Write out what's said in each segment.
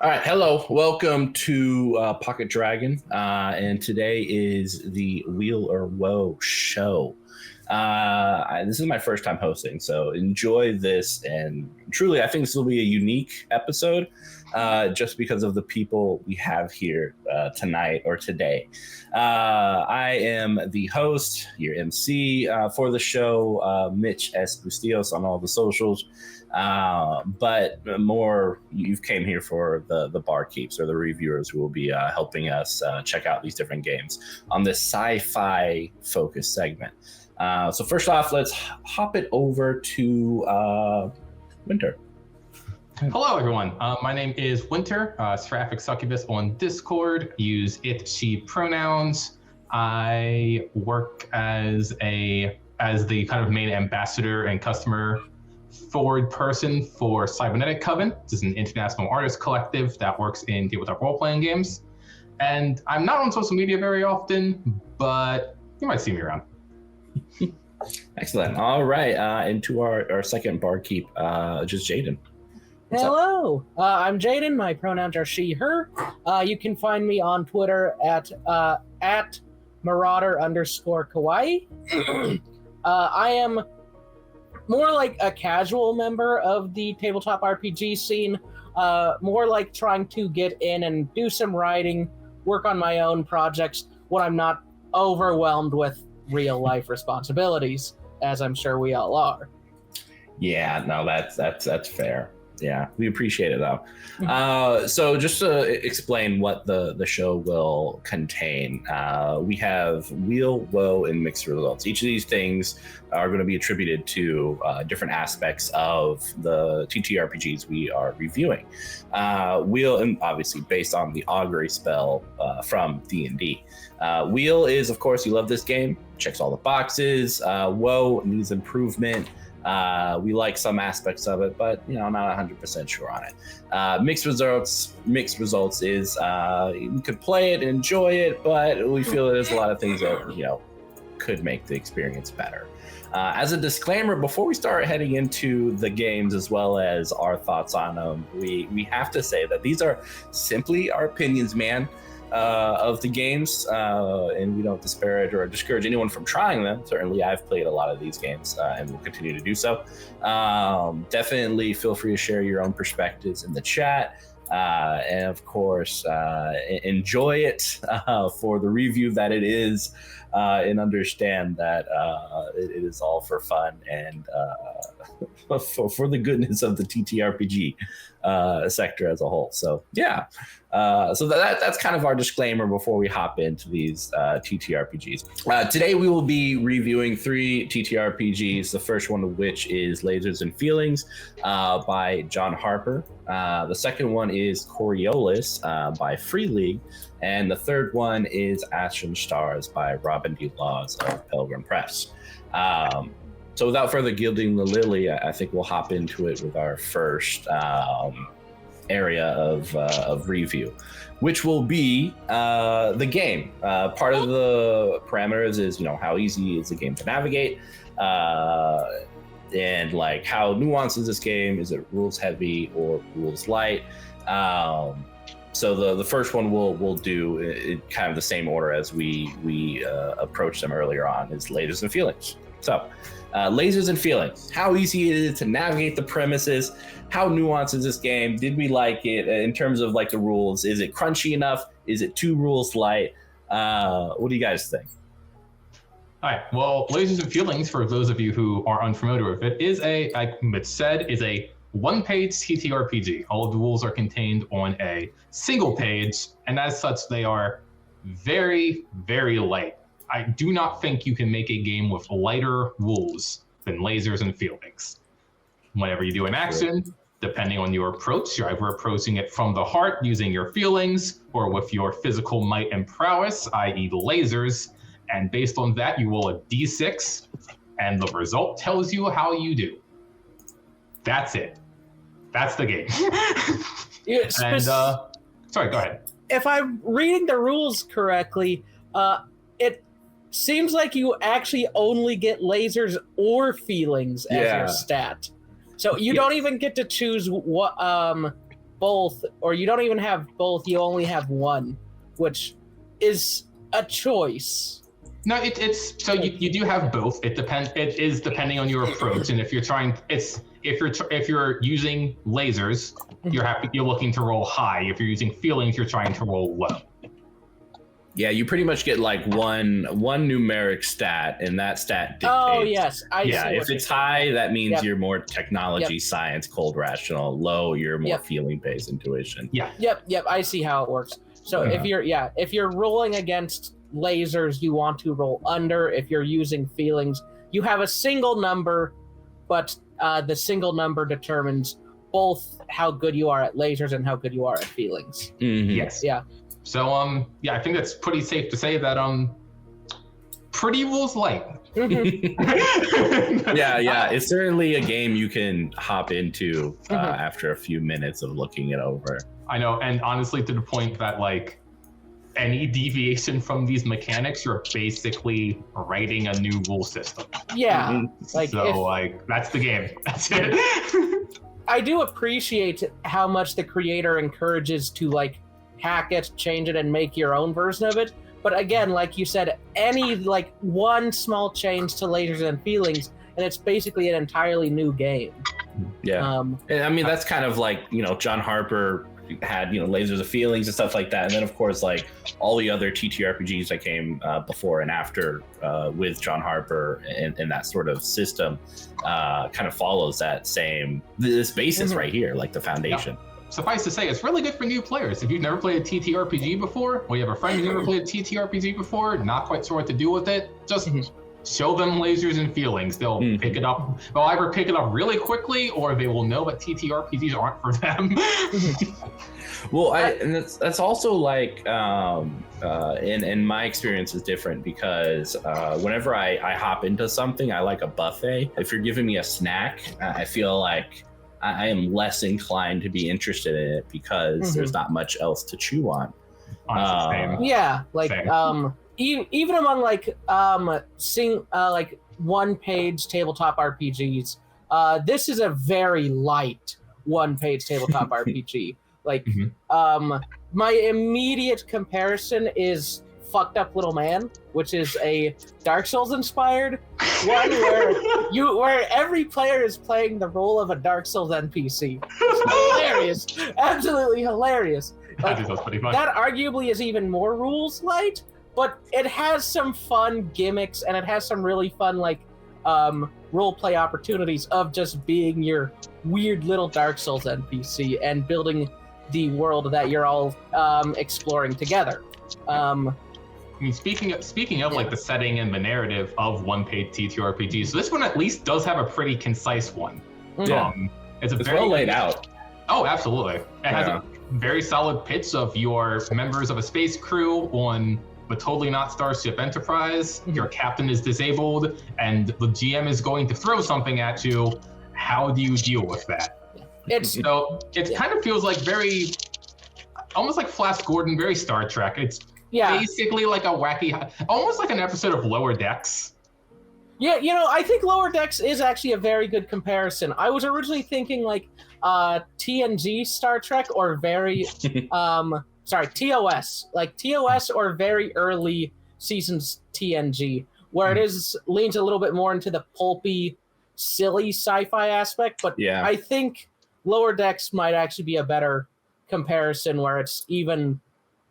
All right, hello, welcome to Pocket Dragon, and today is the Weal or Woe show. This is my first time hosting, so enjoy this, and truly, I think this will be a unique episode, just because of the people we have here tonight or today. I am the host, your MC for the show, Mitch Bustillos on all the socials. But more, you came here for the barkeeps or the reviewers who will be helping us check out these different games on this sci-fi focus segment. So first off, let's hop it over to Winter. Hello, everyone. My name is Winter, Seraphic Succubus on Discord. Use it, she pronouns. I work as the kind of main ambassador and customer forward person for Cybernetic Coven. This is an international artist collective that works in tabletop role-playing games. And I'm not on social media very often, but you might see me around. Excellent. All right. And to our second barkeep, just Jayden. Hello, I'm Jayden. My pronouns are she, her. You can find me on Twitter at Marauder_Kawaii. I am more like a casual member of the tabletop RPG scene, more like trying to get in and do some writing, work on my own projects when I'm not overwhelmed with real life responsibilities, as I'm sure we all are. Yeah, no, that's fair. Yeah, we appreciate it though. So just to explain what the show will contain, we have Weal, Woe, and mixed results. Each of these things are going to be attributed to different aspects of the TTRPGs we are reviewing. Weal, and obviously based on the augury spell from D&D. Weal is, of course, you love this game, checks all the boxes. Woe needs improvement. We like some aspects of it, but not 100% sure on it. Mixed results is you could play it and enjoy it, but we feel there's a lot of things that could make the experience better. As a disclaimer, before we start heading into the games as well as our thoughts on them, we have to say that these are simply our opinions, man. Of the games, and we don't disparage or discourage anyone from trying them. Certainly, I've played a lot of these games and will continue to do so. Definitely feel free to share your own perspectives in the chat. And of course, enjoy it for the review that it is, and understand that it is all for fun and for the goodness of the TTRPG sector as a whole. So yeah, so that's kind of our disclaimer before we hop into these TTRPGs. Today we will be reviewing 3 TTRPGs, the first one of which is Lasers and Feelings by John Harper. The second one is Coriolis by Free League. And the third one is Ashen Stars by Robin D. Laws of Pelgrim Press. So without further gilding the lily, I think we'll hop into it with our first area of review, which will be the game. Part of the parameters is, how easy is the game to navigate, and like how nuanced is this game? Is it rules heavy or rules light? So the first one we'll do it kind of the same order as we approached them earlier on is Lasers and Feelings. So Lasers and Feelings. How easy is it to navigate the premises? How nuanced is this game? Did we like it in terms of like the rules? Is it crunchy enough? Is it too rules light? What do you guys think? All right. Well, Lasers and Feelings, for those of you who are unfamiliar with it, is like Mitch said, is a one-page TTRPG. All of the rules are contained on a single page, and as such, they are very, very light. I do not think you can make a game with lighter rules than Lasers and Feelings. Whenever you do an action, depending on your approach, you're either approaching it from the heart using your feelings, or with your physical might and prowess, i.e. the lasers, and based on that, you roll a d6, and the result tells you how you do. That's it. That's the game. Sorry, go ahead. If I'm reading the rules correctly, it seems like you actually only get lasers or feelings as your stat. So you don't even get to choose what both, or you don't even have both, you only have one, which is a choice. No, it's so you do have both. It is depending on your approach, and if you're using lasers, you're looking to roll high. If you're using feelings, you're trying to roll low. Yeah, you pretty much get like one numeric stat, and that stat dictates. Oh yes, I see. If it's high, that means you're more technology, Yep. science, cold, rational. Low, you're more feeling-based intuition. Yeah. Yep. I see how it works. So if you're rolling against lasers, you want to roll under. If you're using feelings, you have a single number, but the single number determines both how good you are at lasers and how good you are at feelings. Mm-hmm. Yes. Yeah. So I think that's pretty safe to say that pretty rules light. Yeah. It's certainly a game you can hop into after a few minutes of looking it over. I know, and honestly, to the point that like any deviation from these mechanics, you're basically writing a new rule system. Yeah. That's the game. That's it. I do appreciate how much the creator encourages to like hack it, change it, and make your own version of it. But again, like you said, any like one small change to lasers and feelings, and it's basically an entirely new game. Yeah. And I mean, that's kind of like, John Harper had, lasers of feelings and stuff like that. And then of course, like all the other TTRPGs that came before and after with John Harper and that sort of system kind of follows that this basis right here, like the foundation. Yeah. Suffice to say, it's really good for new players. If you've never played a TTRPG before, or you have a friend who's never played a TTRPG before, not quite sure what to do with it, just show them lasers and feelings. They'll pick it up. They'll either pick it up really quickly, or they will know that TTRPGs aren't for them. Well, and that's also like, in my experience is different because whenever I hop into something, I like a buffet. If you're giving me a snack, I feel like I am less inclined to be interested in it because there's not much else to chew on. Honestly, same. Yeah, like Same. Even among like like one-page tabletop RPGs, this is a very light one-page tabletop RPG. Like, my immediate comparison is Fucked Up Little Man, which is a Dark Souls inspired one where every player is playing the role of a Dark Souls NPC. It's hilarious, absolutely hilarious. Like, That's pretty fun. that arguably is even more rules light, but it has some fun gimmicks and it has some really fun like role play opportunities of just being your weird little Dark Souls NPC and building the world that you're all exploring together. I mean, speaking of like the setting and the narrative of one-page TTRPG, so this one at least does have a pretty concise one. Yeah. It's very well laid out. Oh, absolutely. It has a very solid pitch of your members of a space crew on the totally not Starship Enterprise. Your captain is disabled, and the GM is going to throw something at you. How do you deal with that? It kind of feels like almost like Flash Gordon, very Star Trek. It's basically like a wacky, almost like an episode of Lower Decks. Yeah, I think Lower Decks is actually a very good comparison. I was originally thinking like TNG Star Trek or very, TOS. Like TOS or very early seasons TNG, where it leans a little bit more into the pulpy, silly sci-fi aspect. But I think Lower Decks might actually be a better comparison where it's even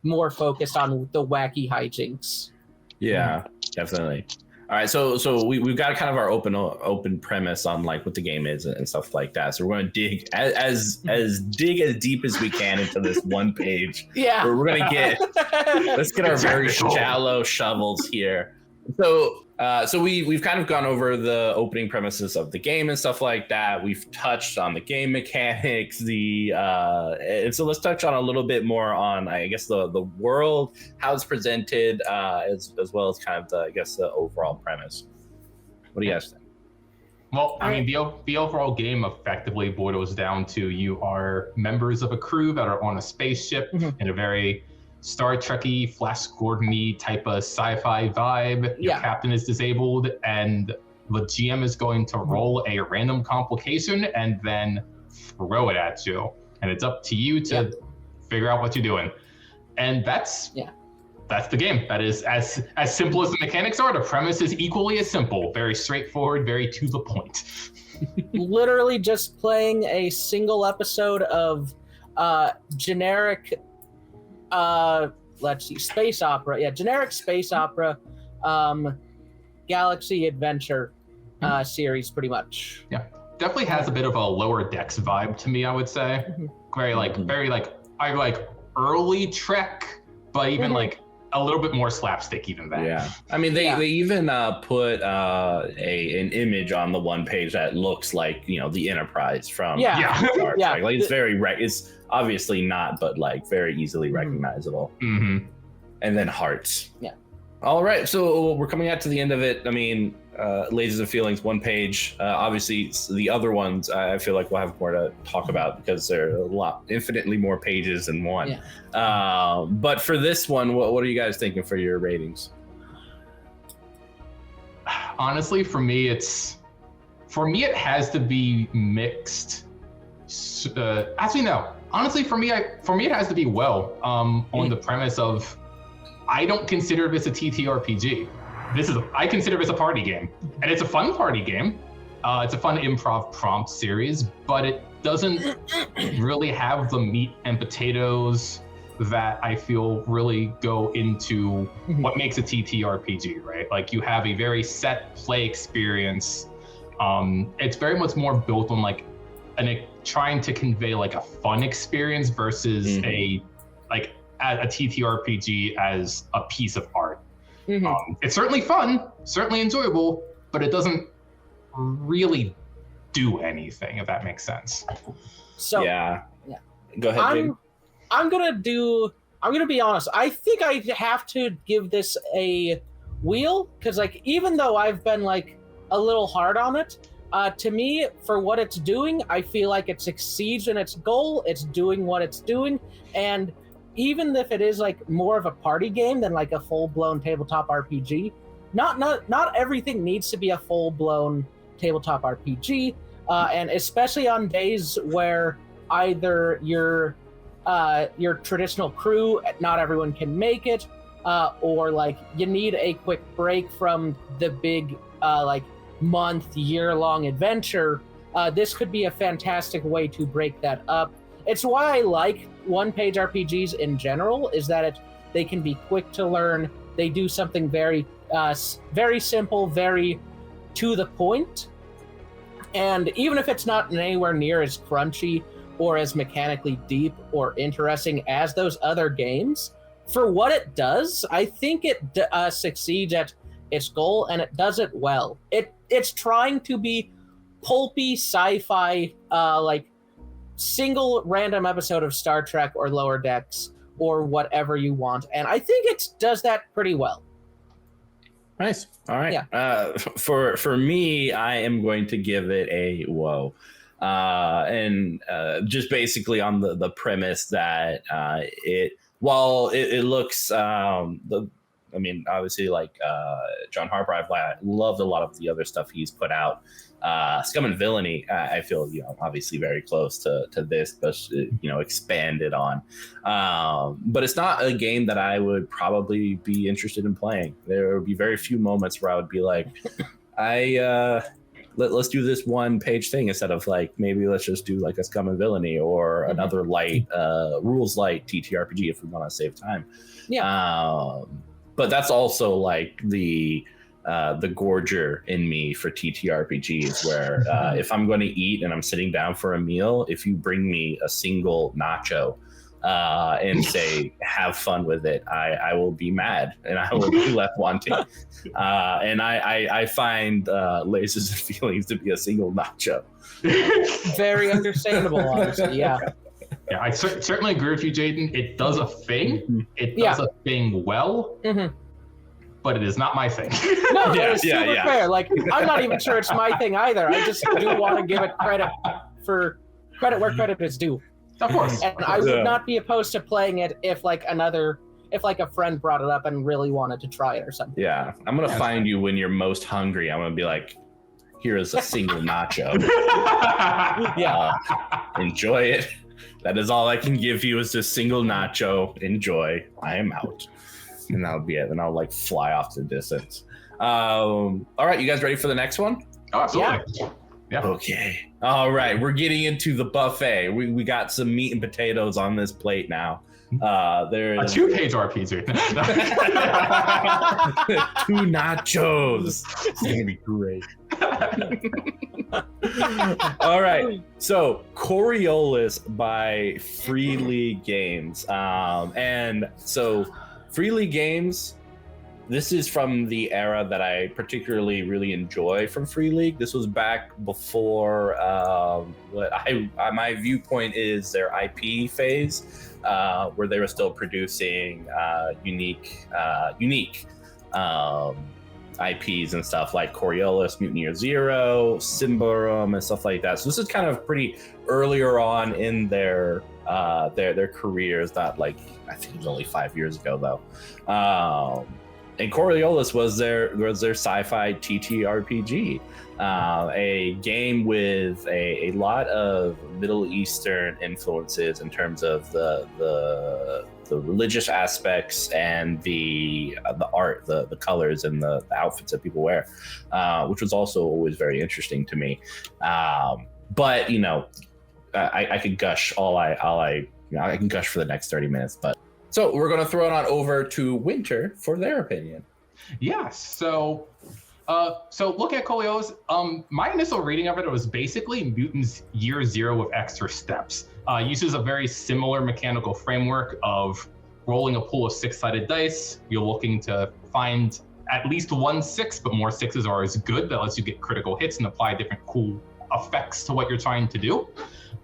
more focused on the wacky hijinks. Yeah, definitely. All right, so we've got kind of our open premise on like what the game is and stuff like that. So we're going to dig as deep as we can into this one page. Yeah, we're going to let's get our very shallow shovels here. So we've kind of gone over the opening premises of the game and stuff like that. We've touched on the game mechanics, and so let's touch on a little bit more on, I guess, the world, how it's presented, as well as kind of the overall premise. What do you guys think? Well, I mean, the overall game effectively boils down to you are members of a crew that are on a spaceship in a very Star Trek-y, Flash Gordon-y type of sci-fi vibe. Your captain is disabled, and the GM is going to roll a random complication and then throw it at you. and it's up to you to figure out what you're doing. And that's the game. That is as simple as the mechanics are. The premise is equally as simple, very straightforward, very to the point. Literally just playing a single episode of generic space opera. Generic space opera galaxy adventure series, pretty much. Yeah, definitely has a bit of a Lower Decks vibe to me, I would say. Very early Trek, but even like a little bit more slapsticky than that. Yeah, I mean they even put an image on the one page that looks like the Enterprise from Star Trek. Like it's obviously not, but like very easily recognizable. Mm-hmm. And then hearts. Yeah. All right, so we're coming out to the end of it. I mean, Lasers and Feelings, one page. Obviously, the other ones, I feel like we'll have more to talk about because there are infinitely more pages than one. Yeah. But for this one, what are you guys thinking for your ratings? Honestly, for me, it has to be mixed. Actually, no. Honestly, for me, it has to be well. On the premise of, I don't consider this a TTRPG. I consider this a party game, and it's a fun party game. It's a fun improv prompt series, but it doesn't really have the meat and potatoes that I feel really go into what makes a TTRPG, right? Like, you have a very set play experience. It's very much more built on like trying to convey like a fun experience versus a TTRPG as a piece of art. It's certainly fun, certainly enjoyable, but it doesn't really do anything, if that makes sense. So Go ahead, Jayden. I'm gonna be honest. I think I have to give this a Weal, because like, even though I've been like a little hard on it, to me, for what it's doing, I feel like it succeeds in its goal. It's doing what it's doing, and even if it is like more of a party game than like a full-blown tabletop RPG, not everything needs to be a full-blown tabletop RPG, and especially on days where either your traditional crew, not everyone can make it, or like you need a quick break from the big like month, year-long adventure. This could be a fantastic way to break that up. It's why I like one-page RPGs in general, is that they can be quick to learn. They do something very simple, very to the point. And even if it's not anywhere near as crunchy or as mechanically deep or interesting as those other games, for what it does, I think it succeeds at its goal, and it does it well. It's trying to be pulpy sci-fi, like single random episode of Star Trek or Lower Decks or whatever you want, and I think it does that pretty well. Nice. All right. Yeah. For me, I am going to give it a whoa, and just basically on the premise that while it looks I mean, obviously, like John Harper, I've loved a lot of the other stuff he's put out. Scum and Villainy, I feel, obviously very close to this, but expanded on. But it's not a game that I would probably be interested in playing. There would be very few moments where I would be like, let's do this one page thing instead of like, maybe let's just do like a Scum and Villainy or another light rules light TTRPG if we want to save time. Yeah. But that's also like the gorger in me for TTRPGs, where if I'm going to eat and I'm sitting down for a meal, if you bring me a single nacho and say have fun with it, I will be mad and I will be left wanting. And I find Lasers and Feelings to be a single nacho. Very understandable, honestly. Yeah. Yeah, I certainly agree with you, Jayden. It does a thing. It does a thing well, but it is not my thing. No, it's super fair. Like, I'm not even sure it's my thing either. I just do want to give it credit where credit is due. Of course. And I would not be opposed to playing it if a friend brought it up and really wanted to try it or something. Yeah, I'm gonna find you when you're most hungry. I'm gonna be like, here is a single nacho. Enjoy it. That is all I can give you is this single nacho. Enjoy. I am out. And that'll be it. And I'll like fly off to the distance. All right, you guys ready for the next one? Oh, absolutely. Yeah. Okay. All right, we're getting into the buffet. We got some meat and potatoes on this plate now. There's a 2-page RPG. 2 nachos. It's gonna be great. All right, so Coriolis by Free League Games, and so Free League Games. This is from the era that I particularly really enjoy from Free League. This was back before my viewpoint is their IP phase, where they were still producing unique IPs and stuff like Coriolis, Mutineer Zero, Symbaroum, and stuff like that. So this is kind of pretty earlier on in their careers. Not like, I think it was only 5 years ago though. And Coriolis was their Sci Fi TTRPG, a game with a lot of Middle Eastern influences in terms of the religious aspects and the art, the colors, and the outfits that people wear, which was also always very interesting to me. But you know, I could gush I can gush for the next 30 minutes, but. So we're going to throw it on over to Winter for their opinion. Yeah, so look at Coriolis. My initial reading of it was basically Mutant's Year Zero with extra steps. Uses a very similar mechanical framework of rolling a pool of 6-sided dice. You're looking to find at least 1 6, but more 6s are as good. That lets you get critical hits and apply different cool effects to what you're trying to do.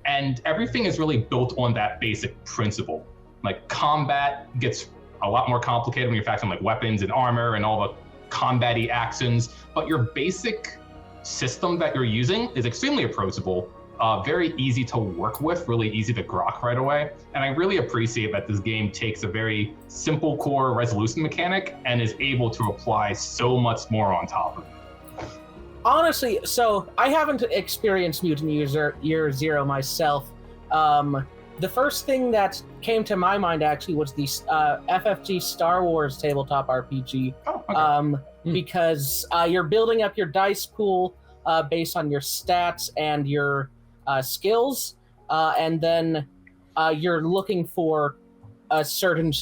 And everything is really built on that basic principle. Like combat gets a lot more complicated when you're factoring like weapons and armor and all the combat-y actions, but your basic system that you're using is extremely approachable, very easy to work with, really easy to grok right away. And I really appreciate that this game takes a very simple core resolution mechanic and is able to apply so much more on top of it. Honestly, so I haven't experienced Mutant Year Zero myself. The first thing that came to my mind actually was the FFG Star Wars tabletop RPG. Oh, okay. Because you're building up your dice pool based on your stats and your skills, and then you're looking for a certain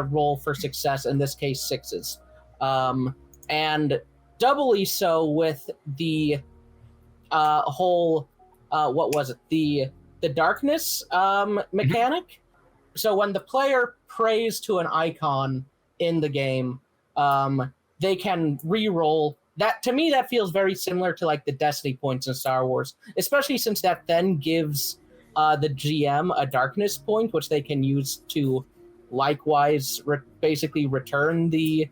roll for success, in this case 6s. And doubly so with the whole, what was it? The darkness mechanic. So when the player prays to an icon in the game, they can re-roll. That, to me, that feels very similar to like the Destiny points in Star Wars, especially since that then gives the GM a darkness point, which they can use to likewise basically return the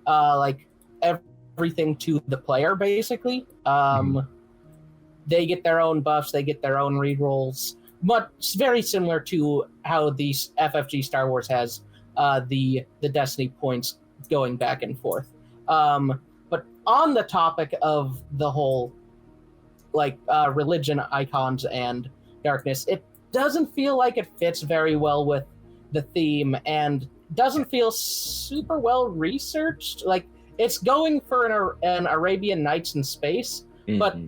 like everything to the player, basically. They get their own buffs, they get their own rerolls, but it's very similar to how the FFG Star Wars has the Destiny points going back and forth. But on the topic of the whole like religion icons and darkness, it doesn't feel like it fits very well with the theme and doesn't feel super well researched. Like it's going for an Arabian Nights in space, but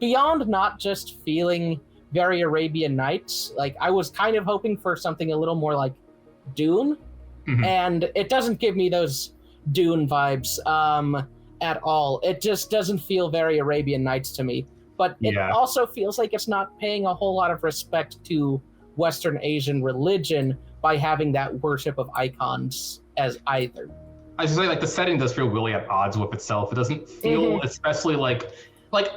beyond not just feeling very Arabian Nights, like I was kind of hoping for something a little more like Dune, and it doesn't give me those Dune vibes at all. It just doesn't feel very Arabian Nights to me. But it also feels like it's not paying a whole lot of respect to Western Asian religion by having that worship of icons as either. I was say, like, the setting does feel really at odds with itself. It doesn't feel especially like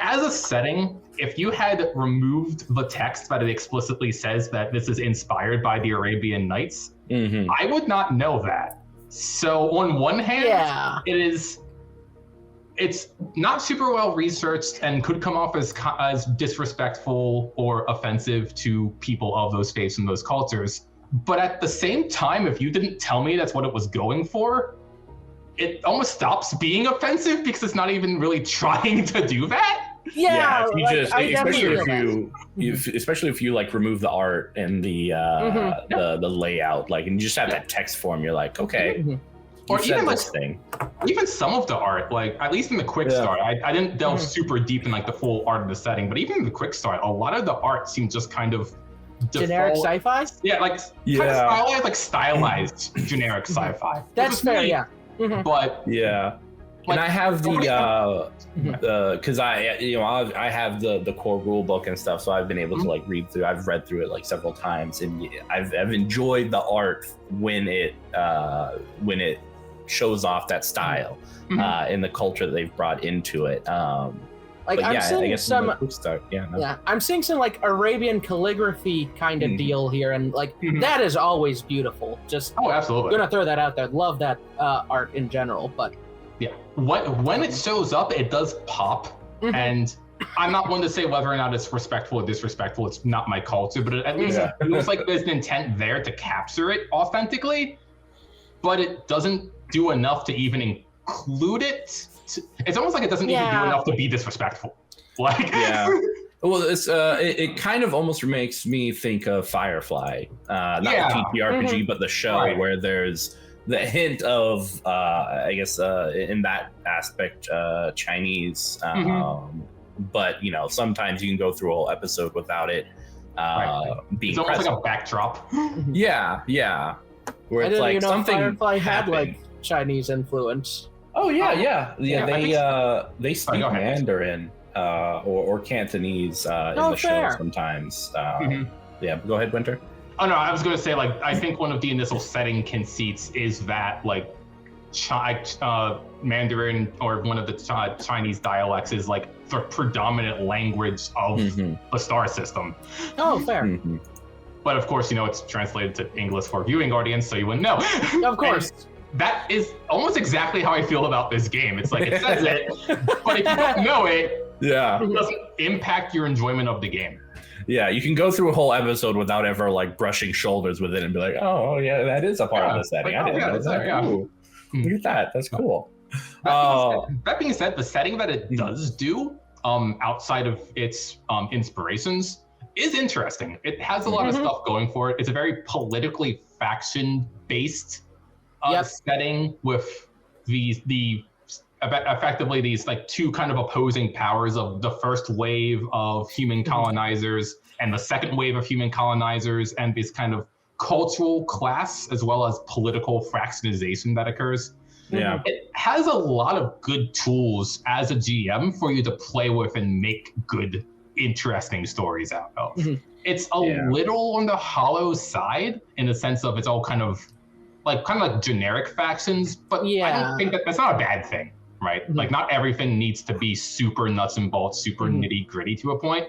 as a setting, if you had removed the text that it explicitly says that this is inspired by the Arabian Nights, I would not know that. So on one hand, it's not super well researched and could come off as disrespectful or offensive to people of those faiths and those cultures. But at the same time, if you didn't tell me that's what it was going for, it almost stops being offensive because it's not even really trying to do that. Yeah, if you like, just, I especially definitely especially if you like remove the art and the layout, like, and you just have that text form, you're like, okay, Mhm. you Or said even, like, this thing. Even some of the art, like at least in the quick start, I didn't delve super deep in like the full art of the setting, but even in the quick start, a lot of the art seemed just kind of generic sci-fi. Yeah, like kind of stylized generic sci-fi. That's fair, neat, yeah. But Yeah. like, And I have because I have the core rule book and stuff, so I've been able to like read through. I've read through it like several times, and I've enjoyed the art when it shows off that style in the culture that they've brought into it. Like, but I'm yeah, I seeing guess some, quick start. Yeah, I'm seeing some like Arabian calligraphy kind of deal here, and like that is always beautiful. Just absolutely, gonna throw that out there. Love that art in general, but yeah, when it shows up, it does pop, and I'm not one to say whether or not it's respectful or disrespectful. It's not my culture, but at least it looks like there's an intent there to capture it authentically, but it doesn't do enough to even include it. It's almost like it doesn't even do enough to be disrespectful. Like, well, it's it kind of almost makes me think of Firefly, not the TTRPG, but the show, where there's the hint of I guess in that aspect Chinese, but sometimes you can go through a whole episode without it being it's almost present. like a backdrop. Yeah, where it's like something Firefly happened. had like Chinese influence. Oh yeah. They speak Mandarin or Cantonese in the show sometimes. Yeah, go ahead, Winter. Oh no, I was going to say, like, I think one of the initial setting conceits is that like Mandarin or one of the Chinese dialects is like the predominant language of the star system. Oh, fair. But of course, it's translated to English for viewing audience, so you wouldn't know. Of course. And that is almost exactly how I feel about this game. It's like, it says it, but if you don't know it, it doesn't impact your enjoyment of the game. Yeah, you can go through a whole episode without ever like brushing shoulders with it and be like, oh yeah, that is a part of the setting. I didn't know that. Look at that. That's cool. That being said, the setting that it does do outside of its inspirations is interesting. It has a lot of stuff going for it. It's a very politically faction-based setting with effectively these like two kind of opposing powers of the first wave of human colonizers and the second wave of human colonizers, and this kind of cultural class as well as political fractionization that occurs. Yeah, it has a lot of good tools as a GM for you to play with and make good, interesting stories out of. It's a little on the hollow side in the sense of it's all kind of like generic factions, but I don't think that's not a bad thing, right? Like, not everything needs to be super nuts and bolts, super nitty gritty to a point.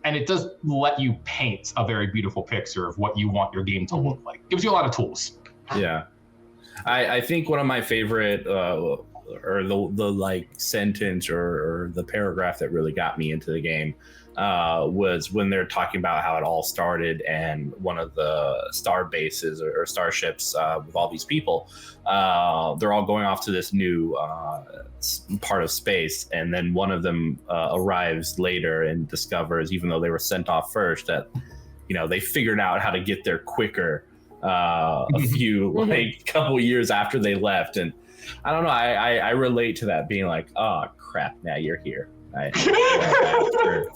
And it does let you paint a very beautiful picture of what you want your game to look like. Gives you a lot of tools. Yeah. I think one of my favorite or the like sentence or the paragraph that really got me into the game was when they're talking about how it all started, and one of the star bases or starships with all these people, they're all going off to this new part of space, and then one of them arrives later and discovers, even though they were sent off first, that they figured out how to get there quicker a few couple years after they left. And I don't know, I relate to that, being like, oh crap, now you're here.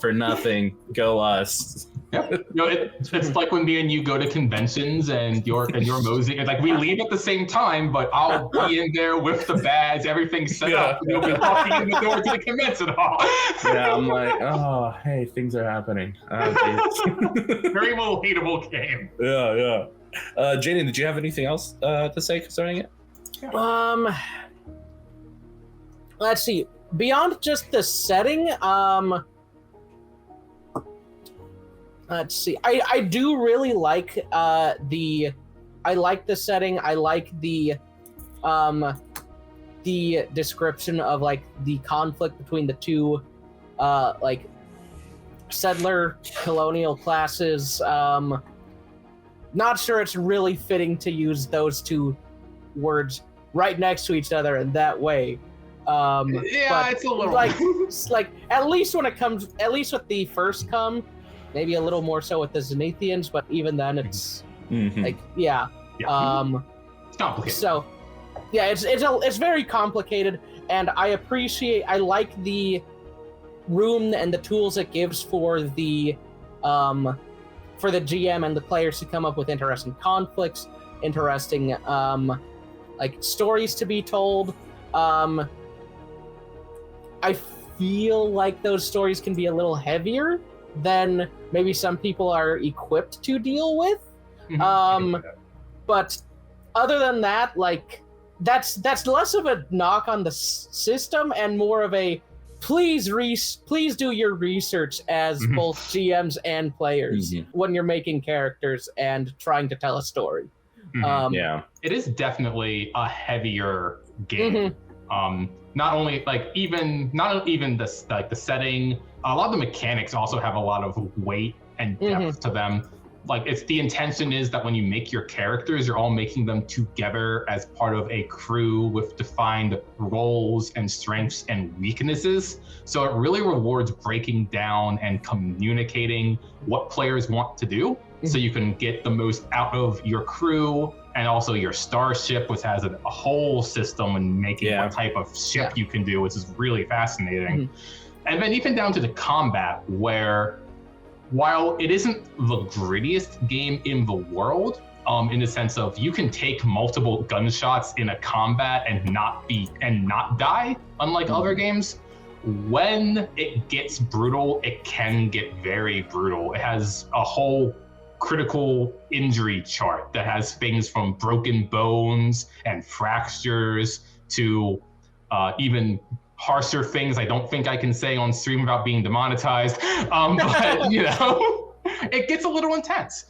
For nothing, go us. Yep. It's like when me and you go to conventions and you're moseying, and like we leave at the same time, but I'll be in there with the badge, everything set up, and you'll be walking in the door to the convention hall. Yeah, I'm like, oh, hey, things are happening. Very relatable game. Yeah. Jayden, did you have anything else to say concerning it? Let's see. Beyond just the setting, let's see. I do really like I like the setting. I like the description of like the conflict between the two like settler colonial classes. Not sure it's really fitting to use those two words right next to each other in that way. Yeah, it's a little like at least when it comes, at least with the first come, maybe a little more so with the Zenithians, but even then it's like yeah. It's complicated. So yeah, it's very complicated, and I like the room and the tools it gives for the GM and the players to come up with interesting conflicts, interesting like stories to be told. I feel like those stories can be a little heavier than maybe some people are equipped to deal with. But other than that, like that's less of a knock on the system and more of a please do your research as both GMs and players when you're making characters and trying to tell a story. It is definitely a heavier game. Not only like not even the setting, a lot of the mechanics also have a lot of weight and depth to them. Like it's the intention is that when you make your characters, you're all making them together as part of a crew with defined roles and strengths and weaknesses. So it really rewards breaking down and communicating what players want to do, so you can get the most out of your crew and also your starship, which has a whole system and making what type of ship you can do, which is really fascinating. And then even down to the combat, where while it isn't the grittiest game in the world, in the sense of you can take multiple gunshots in a combat and not die, unlike other games, when it gets brutal, it can get very brutal. It has a whole critical injury chart that has things from broken bones and fractures to even harsher things I don't think I can say on stream without being demonetized. But you know, it gets a little intense.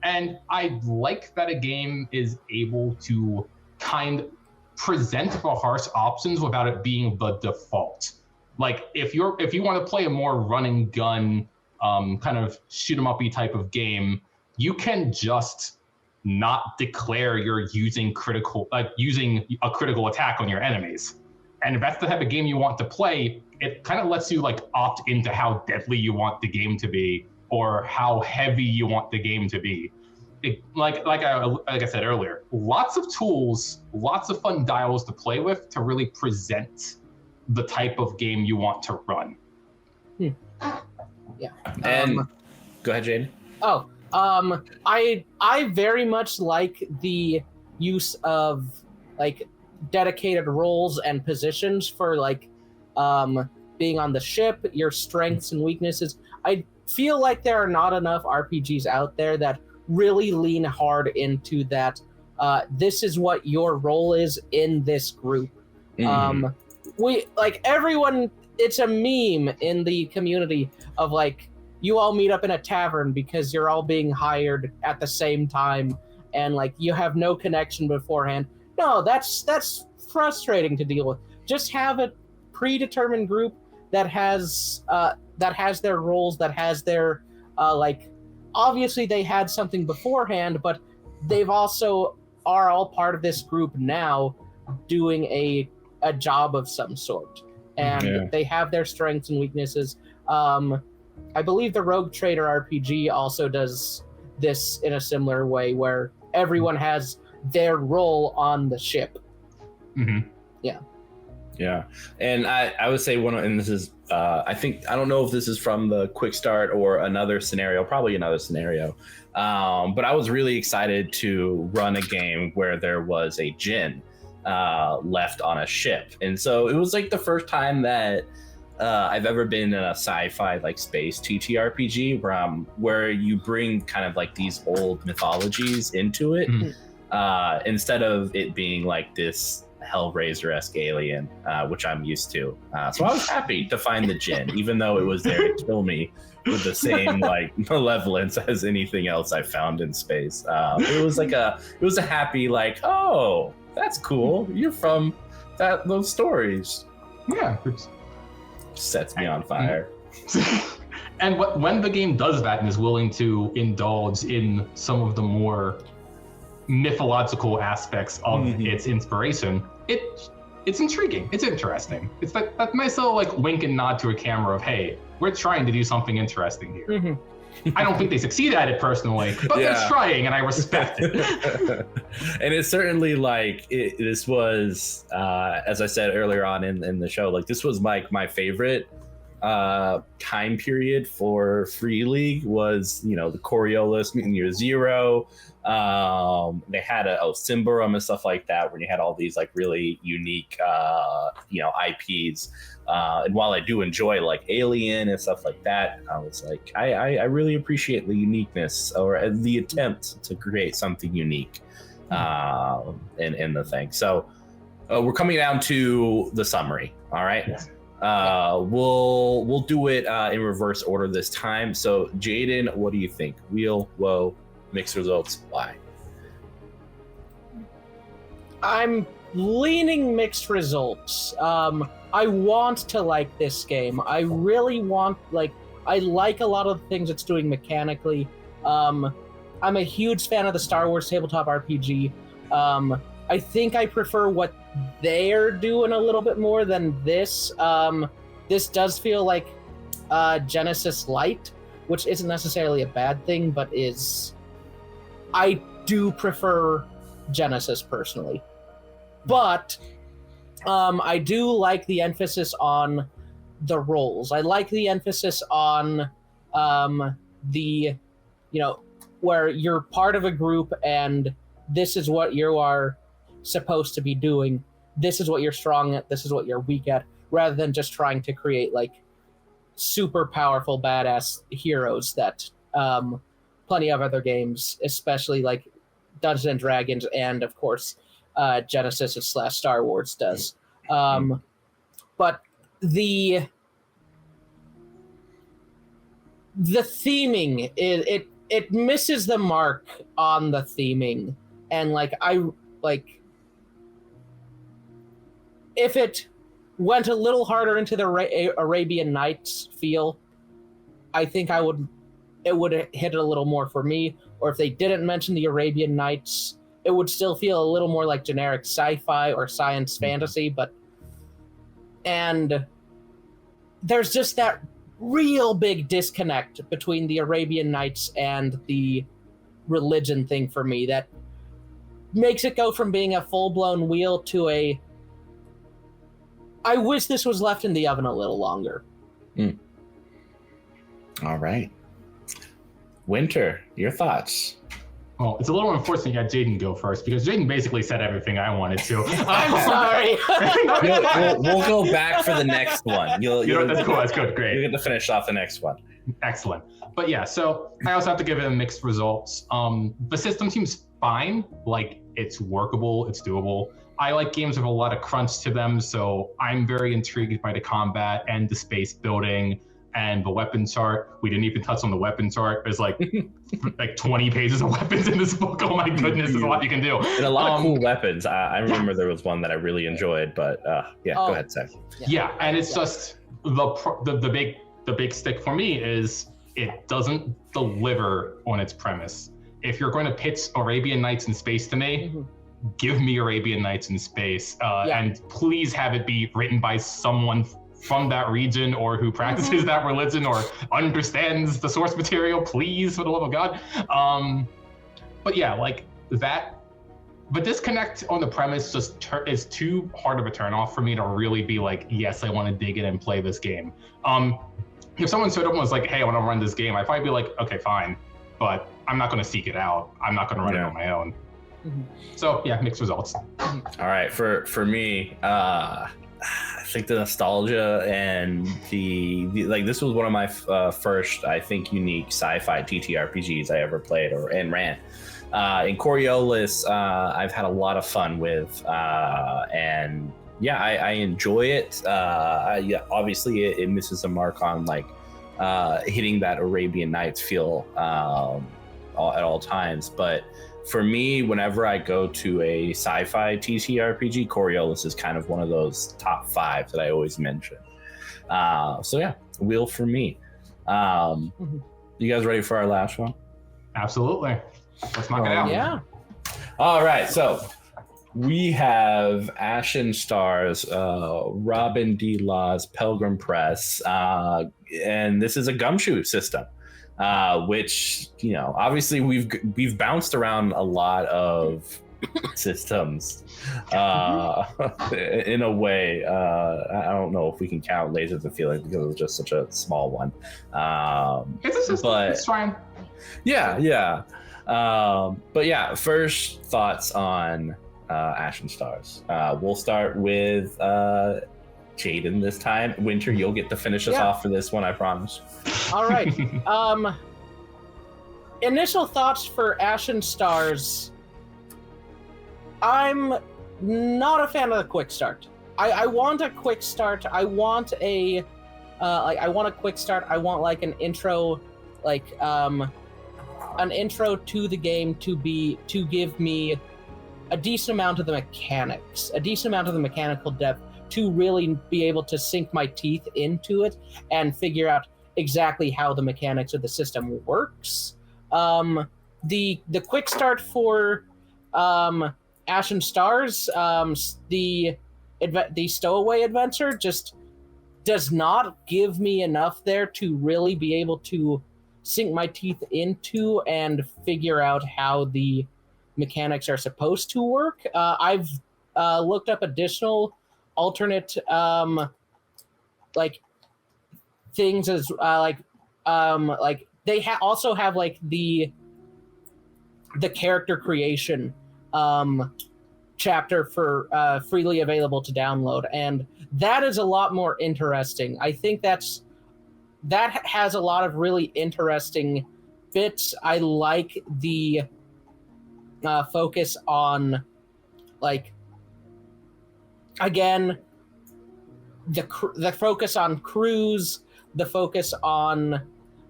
And I like that a game is able to kind of present the harsh options without it being the default. Like if you want to play a more run and gun kind of shoot 'em uppy type of game, you can just not declare you're using a critical attack on your enemies. And if that's the type of game you want to play, it kind of lets you like opt into how deadly you want the game to be or how heavy you want the game to be. Like I said earlier, lots of tools, lots of fun dials to play with to really present the type of game you want to run. Yeah. And go ahead, Jayden. I very much like the use of like dedicated roles and positions for like being on the ship, your strengths and weaknesses. I feel like there are not enough RPGs out there that really lean hard into that. This is what your role is in this group. We like everyone. It's a meme in the community of like you all meet up in a tavern because you're all being hired at the same time, and like you have no connection beforehand. No, that's frustrating to deal with. Just have a predetermined group that has their roles, that has their like. Obviously, they had something beforehand, but they've also are all part of this group now, doing a job of some sort, and they have their strengths and weaknesses. I believe the Rogue Trader RPG also does this in a similar way, where everyone has their role on the ship. Yeah, and I would say and this is I don't know if this is from the quick start or another scenario, probably another scenario, but I was really excited to run a game where there was a djinn left on a ship, and so it was like the first time that I've ever been in a sci-fi like space TTRPG where you bring kind of like these old mythologies into it, instead of it being like this Hellraiser-esque alien, which I'm used to. So I was happy to find the djinn, even though it was there to kill me with the same like malevolence as anything else I found in space. It was a happy like, oh, that's cool. You're from those stories. Yeah, sets me on fire. And when the game does that and is willing to indulge in some of the more mythological aspects of its inspiration, it it's intriguing. It's interesting. It's that nice little like wink and nod to a camera of, hey, we're trying to do something interesting here. Mm-hmm. I don't think they succeed at it personally, but they're trying, and I respect it. And it's certainly like this was, as I said earlier on in the show, like this was my favorite time period for Free League was, you know, the Coriolis, Mutant Year Zero. They had a Symbaroum and stuff like that, where you had all these like really unique, you know, IPs. And while I do enjoy like Alien and stuff like that, I was like, I really appreciate the uniqueness or the attempt to create something unique in the thing. So we're coming down to the summary. All right. Yes. We'll do it in reverse order this time. So Jayden, what do you think? Weal, woe, mixed results, why? I'm leaning mixed results. I want to like this game. I really want, like, I like a lot of the things it's doing mechanically. I'm a huge fan of the Star Wars tabletop RPG. I think I prefer what they're doing a little bit more than this. This does feel like Genesis Light, which isn't necessarily a bad thing, but I do prefer Genesis personally. But I do like the emphasis on the roles. I like the emphasis on the, you know, where you're part of a group and this is what you are supposed to be doing. This is what you're strong at. This is what you're weak at, rather than just trying to create like super powerful badass heroes that plenty of other games, especially like Dungeons and Dragons and of course Genesis / Star Wars does. But the theming, it misses the mark on the theming, and if it went a little harder into the Arabian Nights feel, I think it would hit it a little more for me. Or if they didn't mention the Arabian Nights, it would still feel a little more like generic sci-fi or science fantasy. And there's just that real big disconnect between the Arabian Nights and the religion thing for me that makes it go from being a full-blown Weal to I wish this was left in the oven a little longer. All right. Winter, your thoughts? Well, it's a little unfortunate you had Jayden go first, because Jayden basically said everything I wanted to. I'm sorry. We'll go back for the next one. That's cool. That's good. Great. You get to finish off the next one. Excellent. But yeah, so I also have to give it a mixed results. The system seems fine. Like, it's workable. It's doable. I like games with a lot of crunch to them, so I'm very intrigued by the combat and the space building and the weapons art. We didn't even touch on the weapons art. There's like 20 pages of weapons in this book. Oh my goodness, there's a lot you can do. And a lot of cool weapons. I remember there was one that I really enjoyed, but go ahead, Seth. Yeah, and it's just the big stick for me is it doesn't deliver on its premise. If you're going to pitch Arabian Nights in space to me, give me Arabian Nights in space, and please have it be written by someone from that region or who practices that religion or understands the source material, please, for the love of God. But yeah, like that, the disconnect on the premise just is too hard of a turnoff for me to really be like, yes, I want to dig in and play this game. If someone showed up and was like, hey, I want to run this game, I'd probably be like, okay, fine, but I'm not going to seek it out. I'm not going to run it on my own. So yeah, mixed results. All right, for me, I think the nostalgia and the like, this was one of my first, I think, unique sci-fi TTRPGs I ever played and ran. In Coriolis, I've had a lot of fun with, and yeah, I enjoy it. Obviously, it misses the mark on like hitting that Arabian Nights feel at all times, but for me, whenever I go to a sci-fi TTRPG, Coriolis is kind of one of those top 5 that I always mention. So yeah, Weal for me. You guys ready for our last one? Absolutely. Let's knock it out. Yeah. All right. So we have Ashen Stars, Robin D. Law's Pilgrim Press, and this is a gumshoe system, which, you know, obviously we've bounced around a lot of systems in a way. I don't know if we can count Lasers and Feelings because it was just such a small one. It's a system. But it's fine. Yeah. But yeah, first thoughts on Ashen Stars. We'll start with Jayden this time. Winter, you'll get to finish us off for this one, I promise. All right. Initial thoughts for Ashen Stars. I'm not a fan of the quick start. I want a quick start. I want a quick start. I want like an intro, an intro to the game to give me a decent amount of the mechanics, a decent amount of the mechanical depth to really be able to sink my teeth into it and figure out exactly how the mechanics of the system works. The quick start for Ashen Stars, the Stowaway Adventure just does not give me enough there to really be able to sink my teeth into and figure out how the mechanics are supposed to work. I've looked up additional alternate things as they also have like the character creation chapter for freely available to download, and that is a lot more interesting. I think that has a lot of really interesting bits. I like the focus on, like, again, the focus on crews, the focus on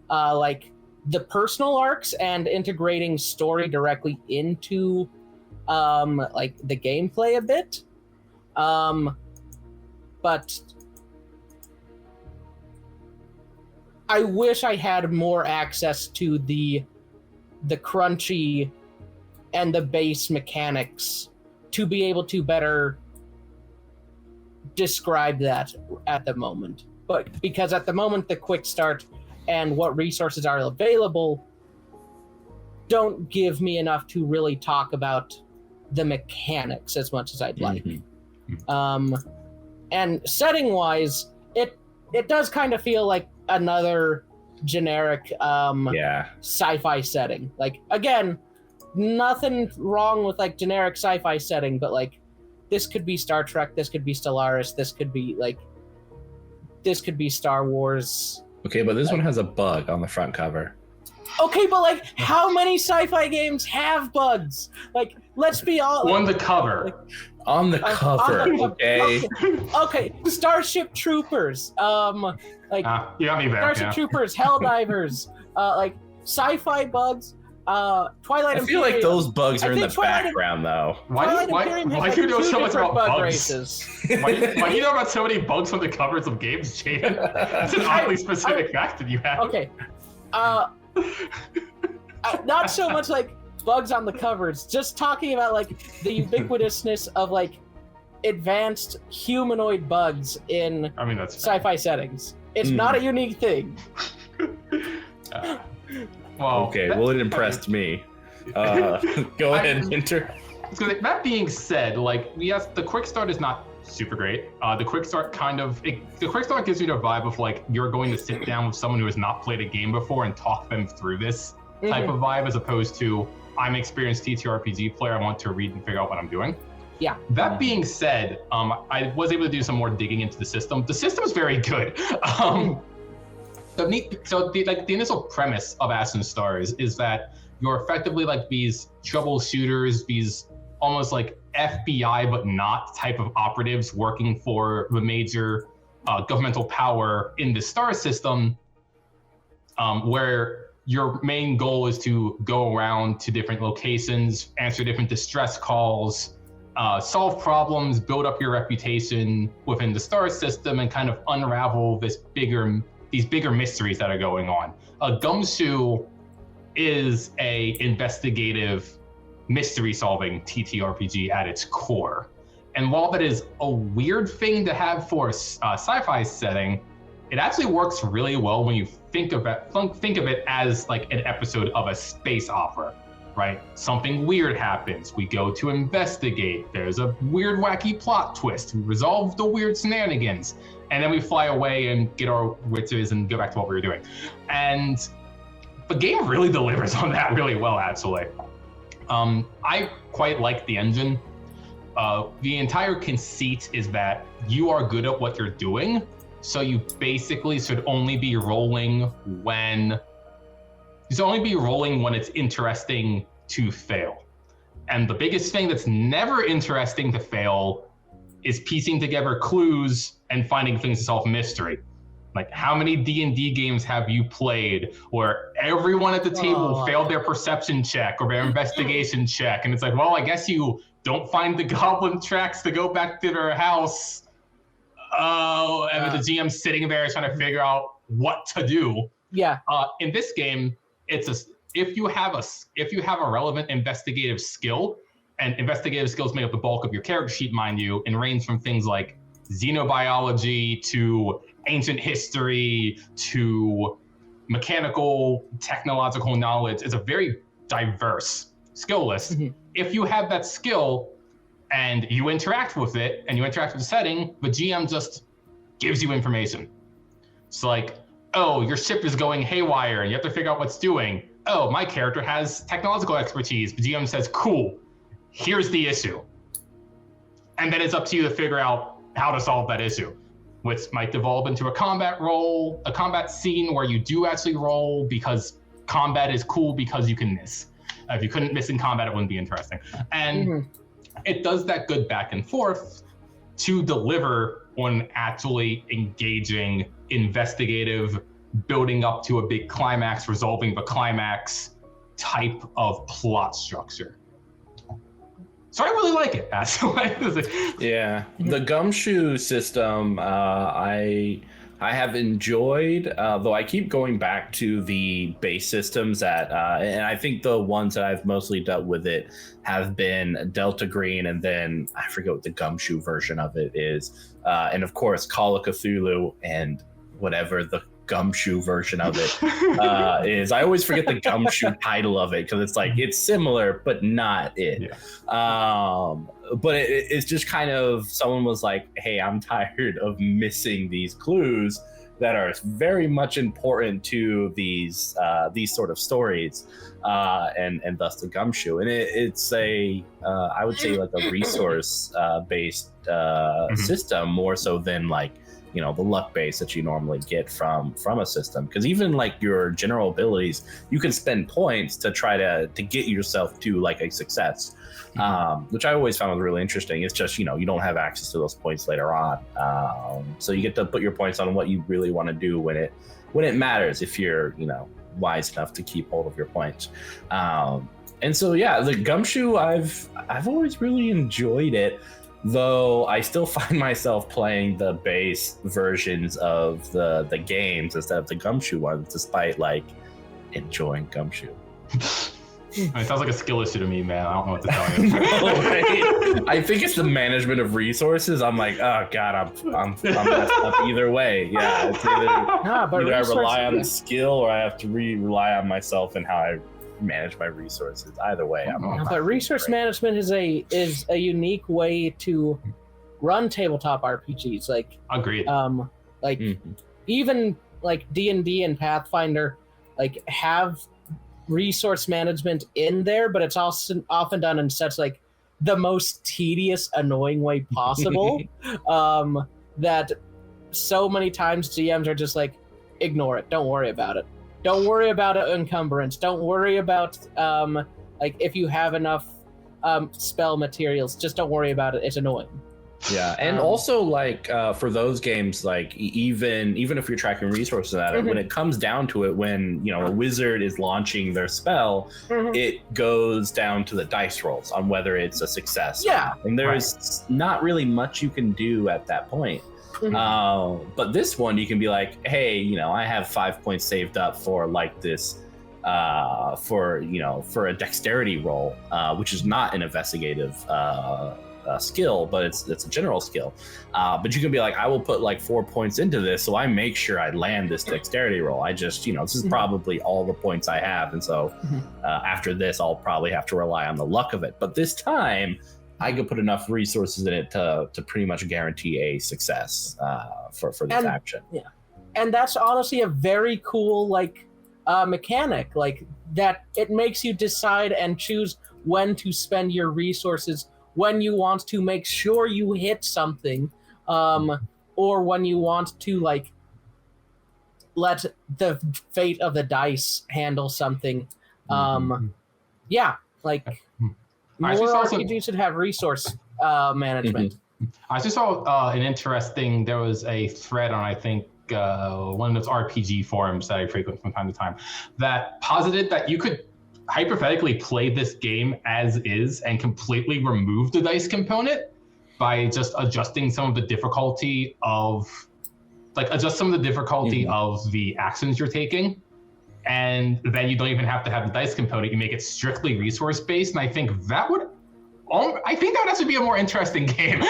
like the personal arcs and integrating story directly into like the gameplay a bit. But I wish I had more access to the crunchy and the base mechanics to be able to better describe that at the moment. But because at the moment the quick start and what resources are available don't give me enough to really talk about the mechanics as much as I'd like. And setting wise, it does kind of feel like another generic sci-fi setting. Like, again, nothing wrong with like generic sci-fi setting, but like this could be Star Trek, this could be Stellaris, this could be Star Wars. Okay, but this one has a bug on the front cover. Okay, but like, how many sci-fi games have bugs? Like, let's be all on the cover. Like, on the cover, okay. Okay, Starship Troopers. You got me there. Starship Troopers, Helldivers, like sci-fi bugs. Twilight I feel Imperium. like those bugs are in the Twilight background, though. Why do you know so much about bugs? Races. Why do you know about so many bugs on the covers of games, Jayden? That's an oddly specific fact that you have. Okay. Not so much like bugs on the covers, just talking about like the ubiquitousness of like advanced humanoid bugs in sci-fi settings. It's not a unique thing. Well, okay, well, it impressed me. Go ahead, Winter. So that being said, like, yes, the quick start is not super great. The quick start gives you the vibe of like you're going to sit down with someone who has not played a game before and talk them through this type of vibe, as opposed to I'm an experienced TTRPG player. I want to read and figure out what I'm doing. Yeah. That being said, I was able to do some more digging into the system. The system is very good. The initial premise of Ashen Stars is that you're effectively like these troubleshooters, these almost like FBI but not type of operatives working for the major governmental power in the star system, where your main goal is to go around to different locations, answer different distress calls, solve problems, build up your reputation within the star system, and kind of unravel these bigger mysteries that are going on. Gumshoe is a investigative mystery solving TTRPG at its core. And while that is a weird thing to have for a sci-fi setting, it actually works really well when you think of it as like an episode of a space opera, right? Something weird happens. We go to investigate. There's a weird, wacky plot twist. We resolve the weird shenanigans. And then we fly away and get our witches and go back to what we were doing. And the game really delivers on that really well, actually. I quite like the engine. The entire conceit is that you are good at what you're doing, so you basically should only be rolling when it's interesting to fail. And the biggest thing that's never interesting to fail is piecing together clues and finding things to solve mystery. Like, how many D&D games have you played where everyone at the table failed their perception check or their investigation check? And it's like, well, I guess you don't find the goblin tracks to go back to their house. Oh, and the GM's sitting there trying to figure out what to do. Yeah. In this game, if you have a relevant investigative skill, and investigative skills make up the bulk of your character sheet, mind you, and range from things like xenobiology to ancient history to mechanical, technological knowledge. It's a very diverse skill list. Mm-hmm. If you have that skill and you interact with it and you interact with the setting, the GM just gives you information. It's like, oh, your ship is going haywire and you have to figure out what's doing. Oh, my character has technological expertise. The GM says, cool, here's the issue. And then it's up to you to figure out how to solve that issue, which might devolve into a combat role, a combat scene where you do actually roll because combat is cool because you can miss. If you couldn't miss in combat, it wouldn't be interesting. And it does that good back and forth to deliver on actually engaging, investigative, building up to a big climax, resolving the climax type of plot structure. So I really like it, actually. Yeah, the gumshoe system, I have enjoyed, though I keep going back to the base systems and I think the ones that I've mostly dealt with it have been Delta Green, and then I forget what the gumshoe version of it is, and of course Call of Cthulhu and whatever the gumshoe version of it is. I always forget the gumshoe title of it because it's like it's similar but not it. Yeah. But it's just kind of, someone was like, hey, I'm tired of missing these clues that are very much important to these sort of stories, and thus the gumshoe. And it's a I would say like a resource based system more so than like, you know, the luck base that you normally get from a system. Because even like your general abilities, you can spend points to try to get yourself to like a success, which I always found was really interesting. It's just, you know, you don't have access to those points later on, so you get to put your points on what you really want to do when it matters, if you're, you know, wise enough to keep hold of your points. And so yeah, the gumshoe, I've always really enjoyed it, though I still find myself playing the base versions of the games instead of the gumshoe ones, despite like enjoying gumshoe. It sounds like a skill issue to me, man. I don't know what to tell you. Right? I think it's the management of resources. I'm like, oh god, I'm messed up either way. Yeah, it's either I rely on the skill or I have to rely on myself and how I manage my resources. Either way, but resource management is a unique way to run tabletop RPGs. Like, agreed. Even like D&D and Pathfinder, like have resource management in there, but it's also often done in such like the most tedious, annoying way possible. That so many times GMs are just like, ignore it. Don't worry about it. Don't worry about encumbrance. Don't worry about like if you have enough spell materials. Just don't worry about it. It's annoying. Yeah, and also like for those games, like even if you're tracking resources at it, when it comes down to it, when you know a wizard is launching their spell, it goes down to the dice rolls on whether it's a success. Yeah, and there's not really much you can do at that point. But this one, you can be like, hey, you know, I have 5 points saved up for like this for a dexterity roll, which is not an investigative skill, but it's a general skill. But you can be like, I will put like 4 points into this, so I make sure I land this dexterity roll. I just, this is probably all the points I have, and so after this, I'll probably have to rely on the luck of it. But this time, I could put enough resources in it to pretty much guarantee a success for this action. Yeah, and that's honestly a very cool mechanic, like that. It makes you decide and choose when to spend your resources, when you want to make sure you hit something, or when you want to let the fate of the dice handle something. Yeah, more RPGs should have resource management. I just saw there was a thread on, I think, one of those RPG forums that I frequent from time to time, that posited that you could hypothetically play this game as is and completely remove the dice component by just adjusting some of the difficulty of the actions you're taking. And then you don't even have to have the dice component. You make it strictly resource based. And I think that would actually be a more interesting game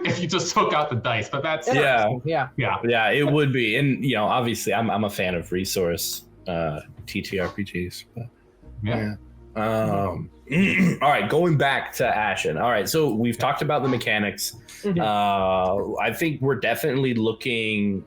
if you just took out the dice. But that's yeah, it would be. And obviously, I'm a fan of resource TTRPGs. But yeah. All right, going back to Ashen. All right, so we've talked about the mechanics. I think we're definitely looking.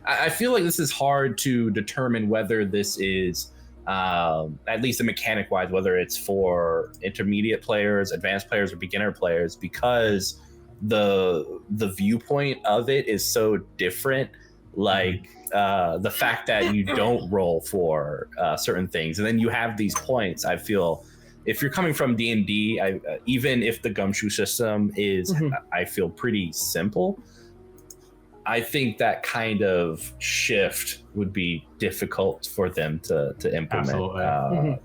I feel like this is hard to determine whether this is, at least the mechanic wise, whether it's for intermediate players, advanced players, or beginner players, because the viewpoint of it is so different. The fact that you don't roll for certain things, and then you have these points. I feel if you're coming from D&D, even if the gumshoe system is, I feel pretty simple. I think that kind of shift would be difficult for them to implement. Absolutely.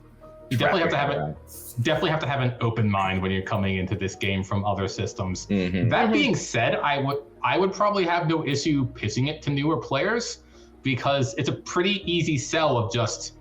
You definitely have to have an open mind when you're coming into this game from other systems. That being said, I would probably have no issue pitching it to newer players, because it's a pretty easy sell of just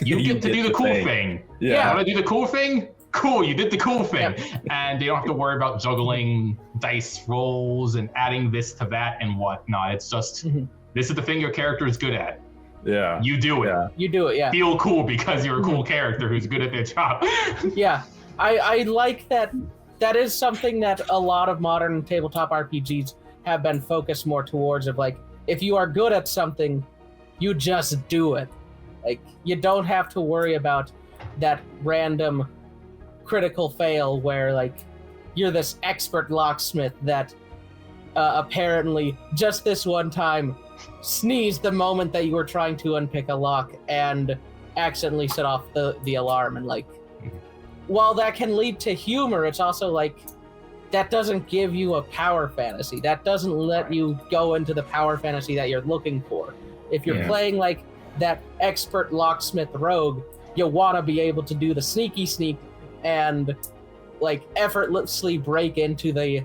you get to do the cool thing. Yeah. You want to do the cool thing? Cool, you did the cool thing. And they don't have to worry about juggling dice rolls and adding this to that and whatnot. It's just, this is the thing your character is good at. Yeah. You do it. Yeah. You do it, yeah. Feel cool because you're a cool character who's good at their job. Yeah. I like that. That is something that a lot of modern tabletop RPGs have been focused more towards, of if you are good at something, you just do it. You don't have to worry about that random critical fail where you're this expert locksmith that apparently just this one time sneezed the moment that you were trying to unpick a lock and accidentally set off the alarm. And while that can lead to humor, it's also that doesn't give you a power fantasy. That doesn't let you go into the power fantasy that you're looking for. If you're playing that expert locksmith rogue, you want to be able to do the sneaky sneak and effortlessly break into the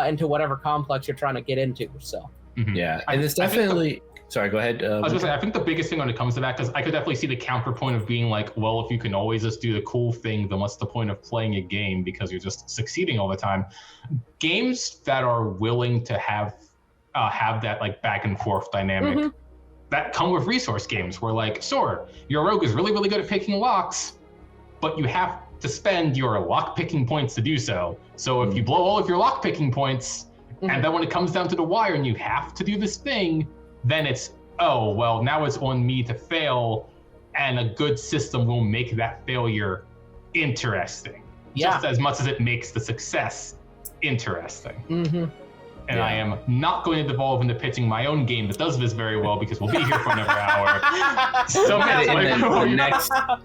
into whatever complex you're trying to get into. So yeah, and it's definitely. Sorry, go ahead. I was gonna say, I think the biggest thing when it comes to that, because I could definitely see the counterpoint of being well, if you can always just do the cool thing, then what's the point of playing a game because you're just succeeding all the time? Games that are willing to have that back and forth dynamic that come with resource games, where sure, your rogue is really, really good at picking locks, but you have to spend your lock picking points to do so. So if you blow all of your lock picking points, and then when it comes down to the wire and you have to do this thing, then it's, oh, well, now it's on me to fail, and a good system will make that failure interesting. Just as much as it makes the success interesting. And I am not going to devolve into pitching my own game that does this very well, because we'll be here for another hour. So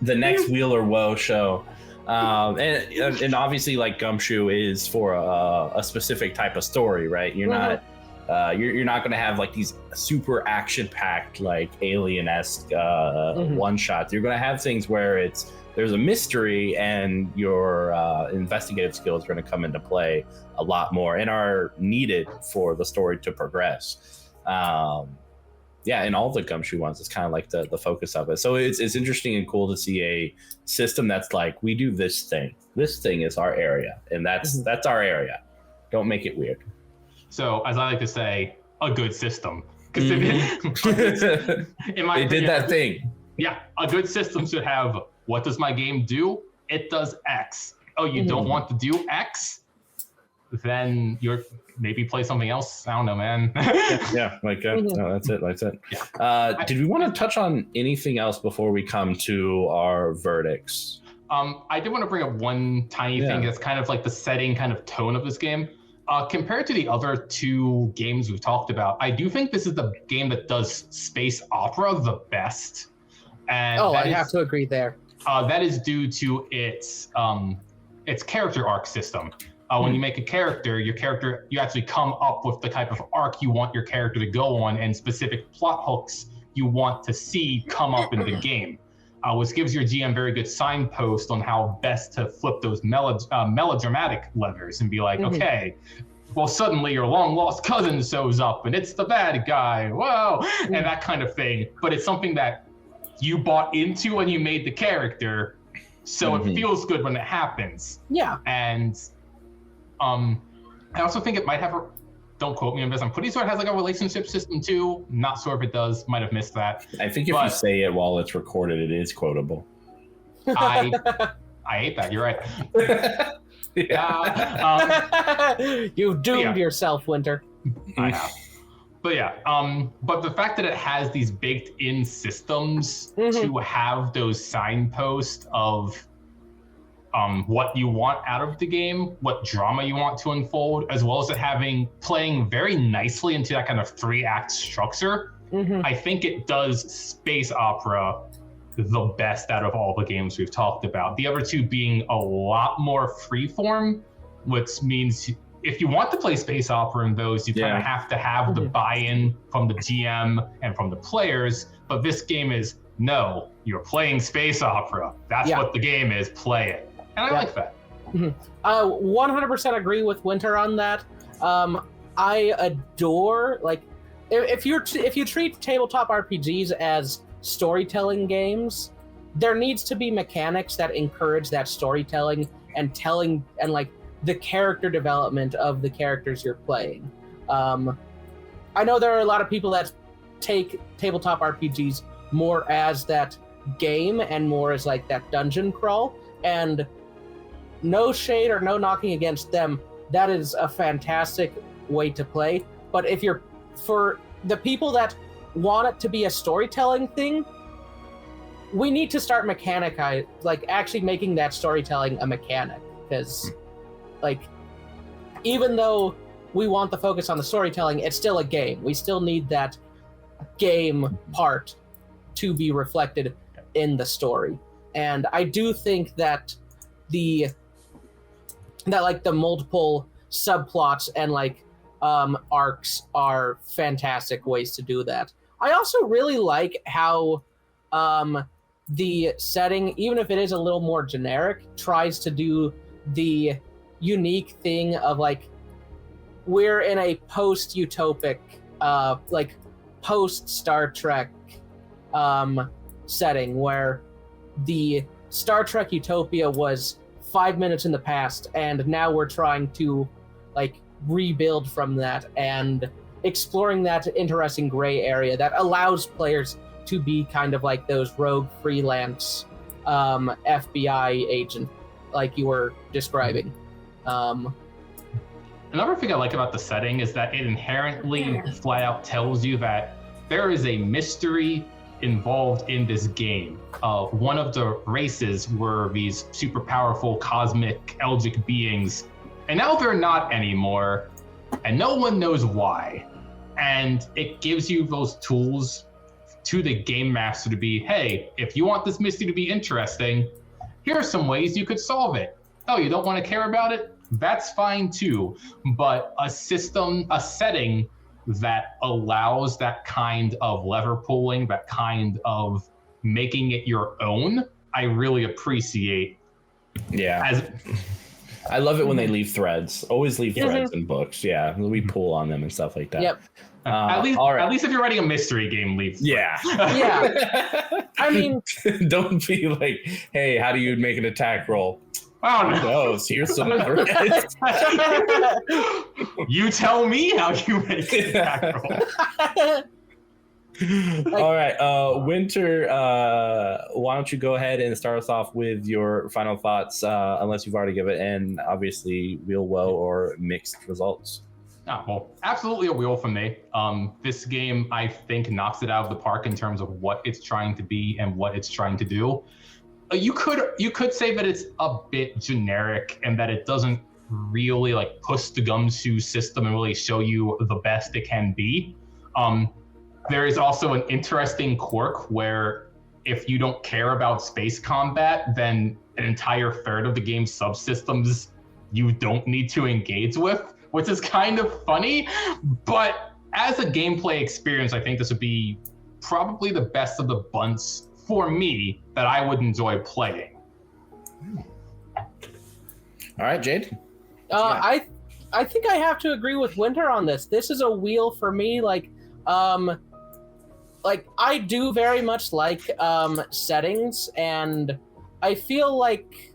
the next Weal or Woe show. And obviously Gumshoe is for a specific type of story, right? You're not you're not going to have these super action-packed alien-esque one-shots. You're going to have things where there's a mystery, and your investigative skills are going to come into play a lot more and are needed for the story to progress. in all the Gumshoe ones, it's kind of like the focus of it. So it's interesting and cool to see a system that's like, we do this thing. This thing is our area, and that's our area. Don't make it weird. So, as I like to say, a good system. Because They did that thing. Yeah, a good system should have, what does my game do? It does X. Oh, you don't want to do X? Then you're maybe play something else. I don't know, man. No, that's it. Yeah. Did we want to touch on anything else before we come to our verdicts? I did want to bring up one tiny thing that's kind of like the setting kind of tone of this game. Compared to the other two games we've talked about, I do think this is the game that does space opera the best. And I have to agree there. That is due to its character arc system. When you make a character, you actually come up with the type of arc you want your character to go on and specific plot hooks you want to see come up in the game, which gives your GM very good signpost on how best to flip those melodramatic levers and be like, okay, well, suddenly your long lost cousin shows up and it's the bad guy, whoa, and that kind of thing. But it's something that you bought into when you made the character, so it feels good when it happens. Yeah. And I also think it might have don't quote me on this, I'm pretty sure it has like a relationship system too. Not sure if it does, might have missed that. I think if you say it while it's recorded, it is quotable. I hate that, you're right. You've doomed yourself, Winter. I have. But but the fact that it has these baked in systems to have those signposts of what you want out of the game, what drama you want to unfold, as well as it playing very nicely into that kind of 3-act structure. I think it does space opera the best out of all the games we've talked about. The other two being a lot more freeform, which means if you want to play space opera in those, you kind of have to have the buy-in from the GM and from the players. But this game is, no, you're playing space opera. That's what the game is, play it. And I like that. 100% agree with Winter on that. I adore, like, if you treat tabletop RPGs as storytelling games, there needs to be mechanics that encourage that storytelling and telling and like the character development of the characters you're playing. I know there are a lot of people that take tabletop RPGs more as that game and more as like that dungeon crawl, and no shade or no knocking against them, that is a fantastic way to play. But if you're, for the people that want it to be a storytelling thing, we need to start actually making that storytelling a mechanic, because like, even though we want the focus on the storytelling, it's still a game. We still need that game part to be reflected in the story. And I do think that the multiple subplots and arcs are fantastic ways to do that. I also really like how the setting, even if it is a little more generic, tries to do the unique thing of we're in a post-utopic, post-Star Trek setting where the Star Trek utopia was 5 minutes in the past, and now we're trying to rebuild from that and exploring that interesting gray area that allows players to be kind of like those rogue freelance FBI agent like you were describing. Another thing I like about the setting is that it inherently flat out tells you that there is a mystery involved in this game. One of the races were these super powerful cosmic eldritch beings, and now they're not anymore, and no one knows why. And it gives you those tools to the game master to be, hey, if you want this mystery to be interesting, here are some ways you could solve it. Oh, you don't want to care about it? That's fine too. But a setting that allows that kind of lever pulling, that kind of making it your own, I really appreciate. Yeah. I love it when they leave threads. Always leave threads in books. Yeah, we pull on them and stuff like that. Yep. At least if you're writing a mystery game, leave. Yeah. Yeah. I mean, don't be like, hey, how do you make an attack roll? Oh Who no! knows? Here's some threads. You tell me how you make an attack roll. All right, Winter, why don't you go ahead and start us off with your final thoughts, unless you've already given it, and obviously Weal, woe, or mixed results. Oh, well, absolutely a Weal for me. This game, I think, knocks it out of the park in terms of what it's trying to be and what it's trying to do. You could say that it's a bit generic and that it doesn't really like push the gumshoe system and really show you the best it can be. There is also an interesting quirk where if you don't care about space combat, then an entire third of the game's subsystems you don't need to engage with, which is kind of funny. But as a gameplay experience, I think this would be probably the best of the bunch for me that I would enjoy playing. All right, Jade? I think I have to agree with Winter on this. This is a Weal for me. Like I do very much like settings, and I feel like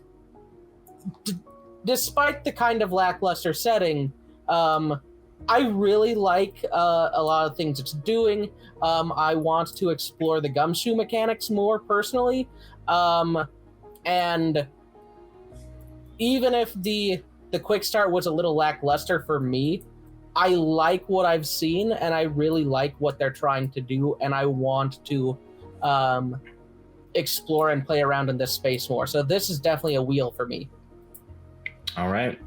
despite the kind of lackluster setting, I really like a lot of things it's doing. I want to explore the gumshoe mechanics more personally, and even if the quick start was a little lackluster for me, I like what I've seen, and I really like what they're trying to do, and I want to explore and play around in this space more. So this is definitely a Weal for me. All right.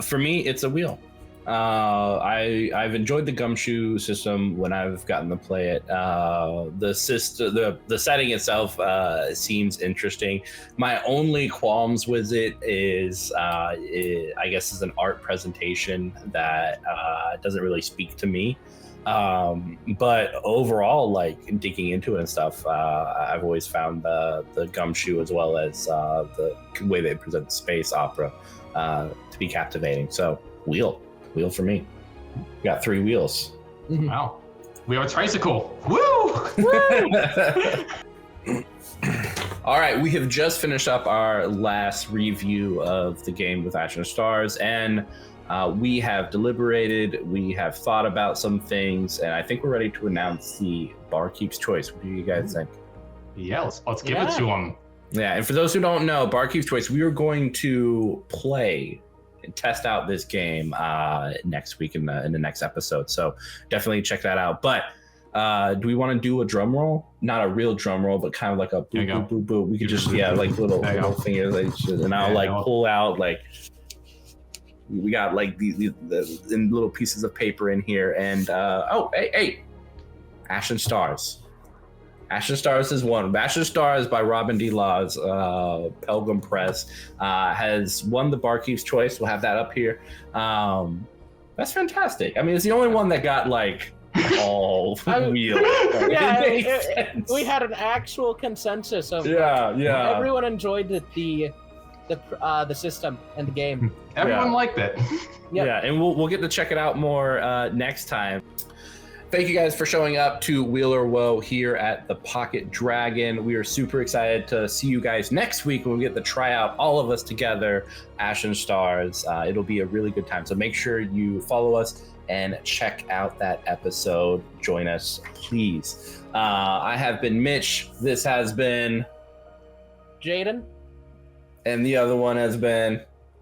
For me, it's a Weal. I've enjoyed the gumshoe system when I've gotten to play it. The setting itself seems interesting. My only qualms with it is, I guess, is an art presentation that doesn't really speak to me. But overall, like digging into it and stuff, I've always found the gumshoe as well as the way they present space opera to be captivating. So Weal for me. We got 3 wheels. Wow. We have a tricycle. Woo! All right, we have just finished up our last review of the game with Ashen Stars, and we have deliberated, we have thought about some things, and I think we're ready to announce the Barkeep's Choice. What do you guys think? Yeah, let's give it to them. Yeah, and for those who don't know, Barkeep's Choice, we are going to play and test out this game next week in the next episode. So definitely check that out. But do we want to do a drum roll? Not a real drum roll, but kind of like a boop, boop, boop, boop. We could just, like little fingers. And I'll pull out like, we got like these in little pieces of paper in here. And, hey, Ashen Stars. Ashen Stars is one. Ashen Stars by Robin D. Laws, Pelgrim Press, has won the Barkeep's Choice. We'll have that up here. That's fantastic. I mean, it's the only one that got like all wheel. Yeah, we had an actual consensus of everyone enjoyed the system and the game. Everyone liked it. Yeah, and we'll get to check it out more next time. Thank you guys for showing up to Weal or Woe here at the Pocket Dragon. We are super excited to see you guys next week when we get to try out all of us together, Ashen Stars. It'll be a really good time. So make sure you follow us and check out that episode. Join us, please. I have been Mitch. This has been Jayden. And the other one has been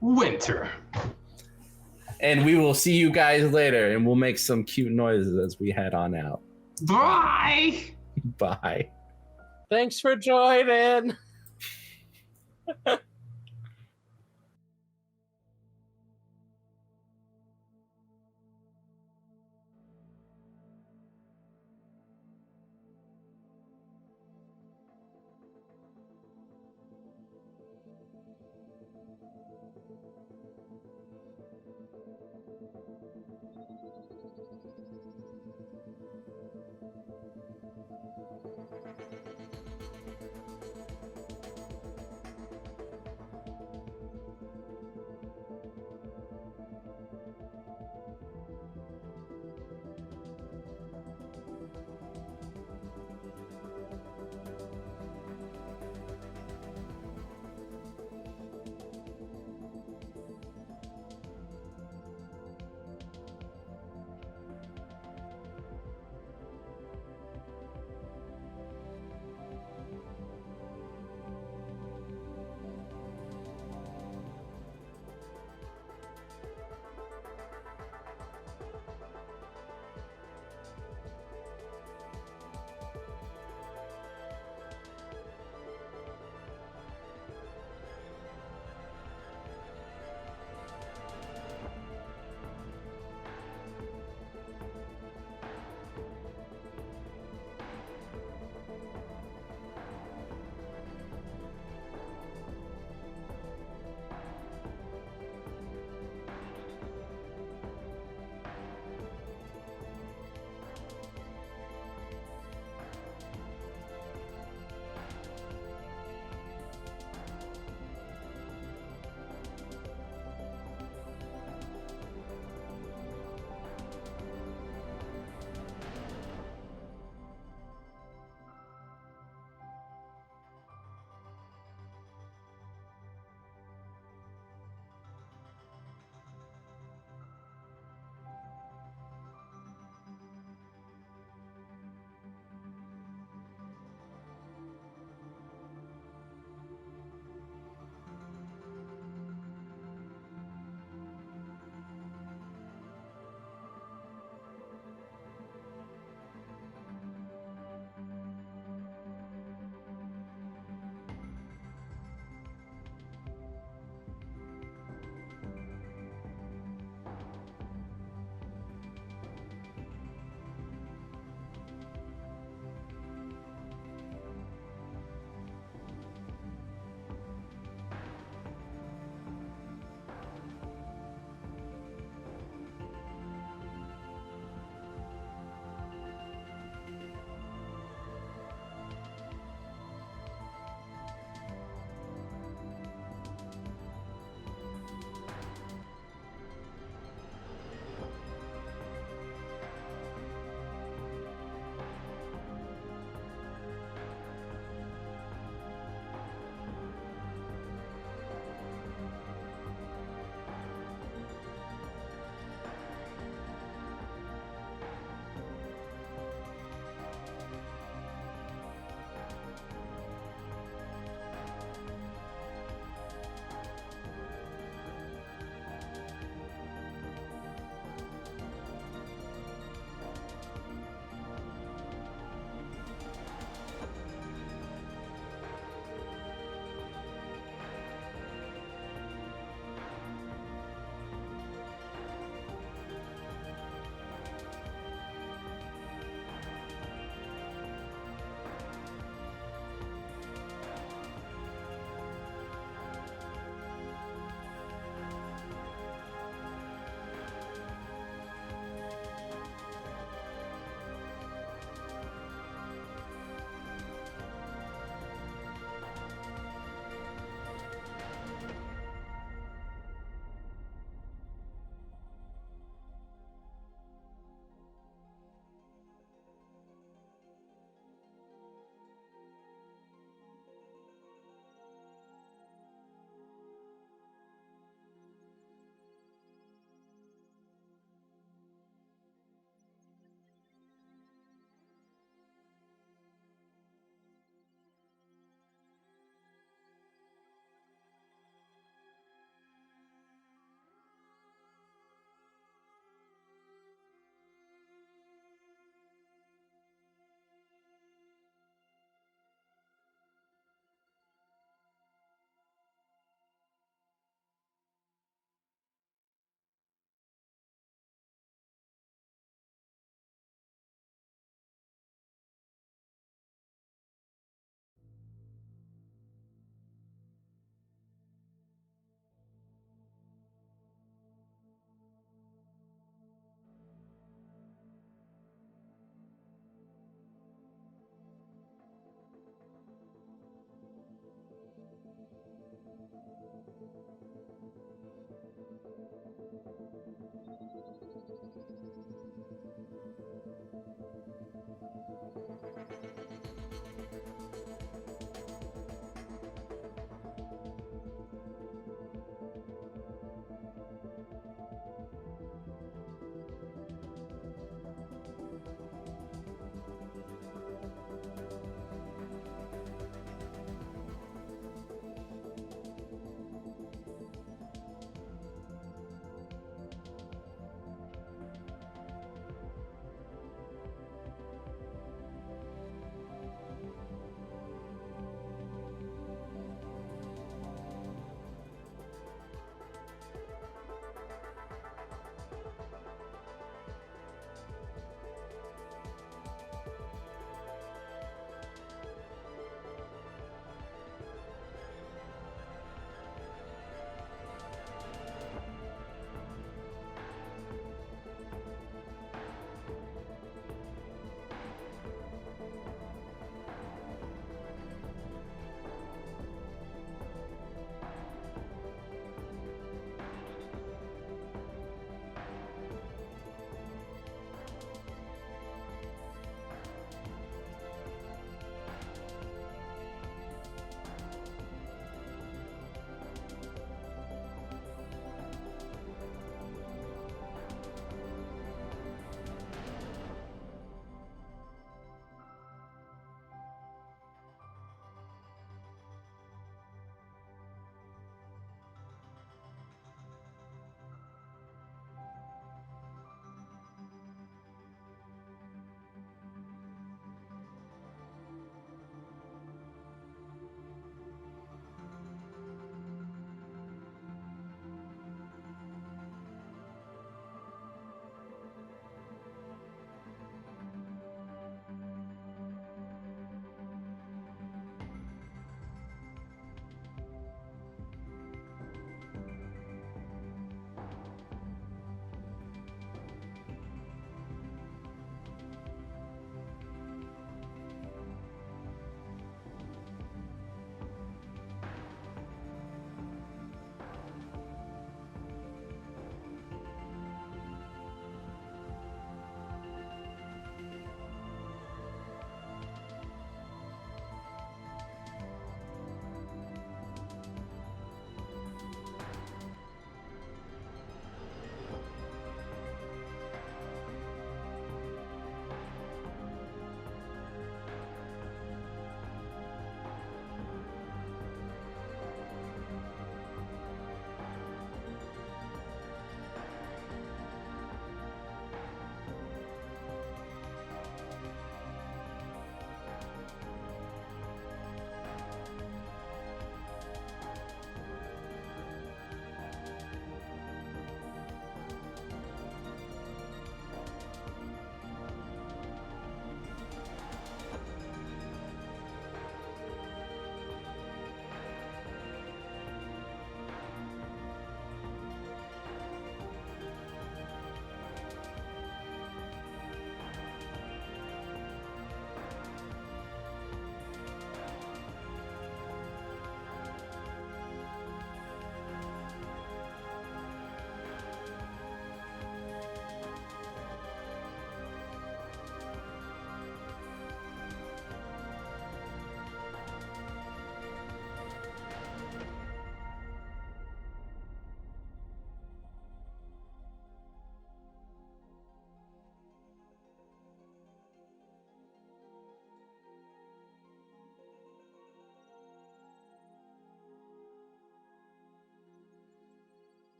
Winter. And we will see you guys later, and we'll make some cute noises as we head on out. Bye! Bye. Thanks for joining.